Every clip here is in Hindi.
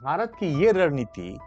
भारत की ये रणनीति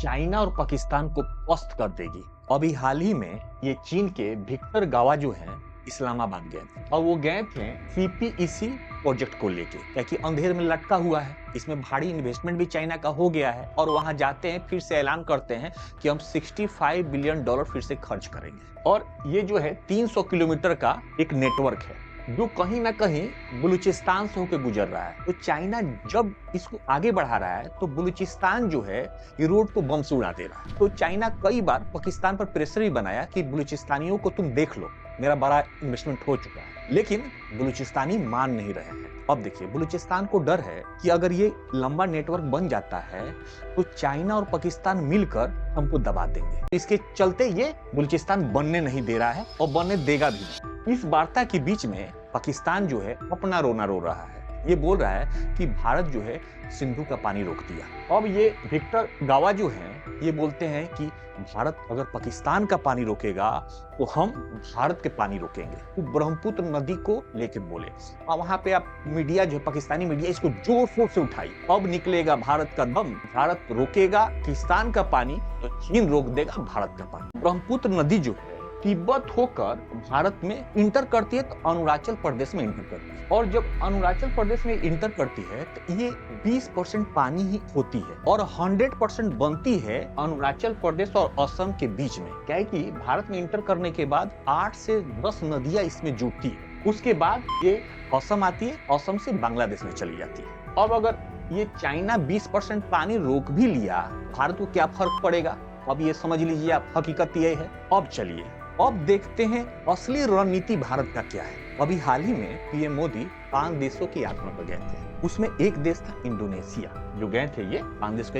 चाइना और पाकिस्तान को पस्त कर देगी। अभी हाल ही में ये चीन के विक्टर गावा जो हैं इस्लामाबाद गए थे और वो गए थे सीपीईसी प्रोजेक्ट को लेके, क्या कि अंधेर में लटका हुआ है। इसमें भारी इन्वेस्टमेंट भी चाइना का हो गया है और वहां जाते हैं, फिर से ऐलान करते हैं कि हम $65 बिलियन फिर से खर्च करेंगे। और ये जो है 300 किलोमीटर का एक नेटवर्क है जो कहीं ना कहीं बलूचिस्तान से होकर गुजर रहा है। तो चाइना जब इसको आगे बढ़ा रहा है तो बलूचिस्तान जो है ये रोड को बम से उड़ा दे रहा है। तो चाइना कई बार पाकिस्तान पर प्रेशर भी बनाया कि बलूचिस्तानियों को तुम देख लो, मेरा बड़ा इन्वेस्टमेंट हो चुका है, लेकिन बलूचिस्तानी मान नहीं रहे हैं। अब देखिए, बलूचिस्तान को डर है कि अगर ये लंबा नेटवर्क बन जाता है तो चाइना और पाकिस्तान मिलकर हमको दबा देंगे। इसके चलते ये बलूचिस्तान बनने नहीं दे रहा है और बनने देगा भी नहीं। इस वार्ता के बीच में पाकिस्तान जो है अपना रोना रो रहा है। ये बोल रहा है कि भारत जो है सिंधु का पानी रोक दिया। अब ये विक्टर गावा जो है ये बोलते हैं कि भारत अगर पाकिस्तान का पानी रोकेगा तो हम भारत के पानी रोकेंगे। तो ब्रह्मपुत्र नदी को लेके बोले और वहां पे आप मीडिया जो पाकिस्तानी मीडिया इसको जोर शोर से उठाई। अब निकलेगा भारत का दम, भारत रोकेगा पाकिस्तान का पानी तो चीन रोक देगा भारत का पानी। ब्रह्मपुत्र नदी जो है तिब्बत होकर भारत में इंटर करती है तो अरुणाचल प्रदेश में इंटर करती है, और जब अरुणाचल प्रदेश में इंटर करती है तो ये 20% पानी ही होती है और 100% बनती है अरुणाचल प्रदेश और असम के बीच में। क्या है कि भारत में इंटर करने के बाद 8 से 10 नदियां इसमें जुटती है, उसके बाद ये असम आती है, असम से बांग्लादेश में चली जाती है। अब अगर ये चाइना 20% पानी रोक भी लिया, भारत को क्या फर्क पड़ेगा? अब ये समझ लीजिए आप, हकीकत ये है। अब चलिए अब देखते हैं असली रणनीति भारत का क्या है। अभी हाल ही में पीएम मोदी 5 देशों की यात्रा पर गए थे। उसमें एक देश था इंडोनेशिया। जो गए थे ये 5 देश का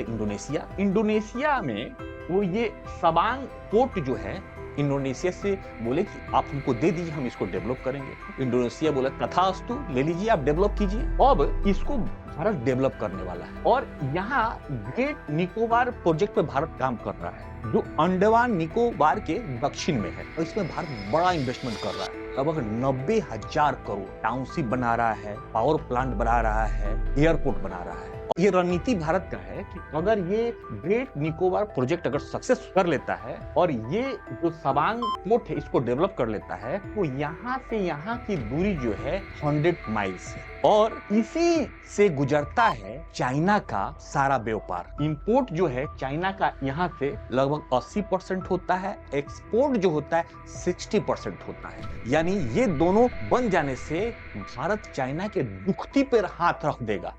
इंडोनेशिया में वो ये सबांग पोर्ट जो है इंडोनेशिया से बोले कि आप हमको दे दीजिए, हम इसको डेवलप करेंगे। इंडोनेशिया बोला तथास्तु, ले लीजिए, आप डेवलप कीजिए। अब इसको भारत डेवलप करने वाला है और यहाँ ग्रेट निकोबार प्रोजेक्ट पे भारत काम कर रहा है जो अंडमान निकोबार के दक्षिण में है, और इसमें भारत बड़ा इन्वेस्टमेंट कर रहा है। लगभग 90,000 करोड़ टाउनशिप बना रहा है, पावर प्लांट बना रहा है, एयरपोर्ट बना रहा है। ये रणनीति भारत का है कि अगर ये ग्रेट निकोबार प्रोजेक्ट अगर सक्सेस कर लेता है और ये जो सबांग पोर्ट है इसको डेवलप कर लेता है तो यहाँ से यहाँ की दूरी जो है 100 माइल्स है और इसी से गुजरता है चाइना का सारा व्यापार। इंपोर्ट जो है चाइना का यहाँ से लगभग 80% होता है, एक्सपोर्ट जो होता है 60% होता है। यानी ये दोनों बन जाने से भारत चाइना के दुखती पर हाथ रख देगा।